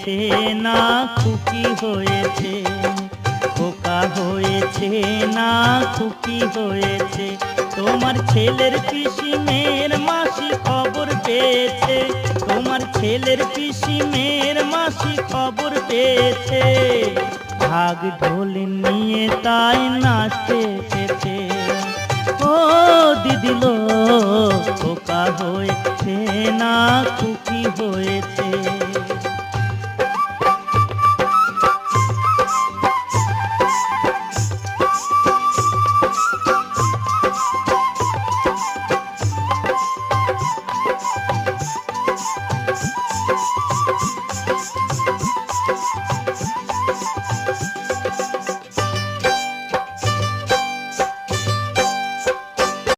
হয়েছে না খুকি হয়েছে, খোকা হয়েছে না খুকি হয়েছে। তোমার ছেলের পিসি মেয়ের মাসি খবর পেয়েছে, তোমার ছেলের পিসি মেয়ের মাসি খবর পেয়েছে। ঢাক ঢোল নিয়ে তাই নাচতে এসেছে। ও দিদিলো, খোকা হয়েছে না খুকি হয়েছে।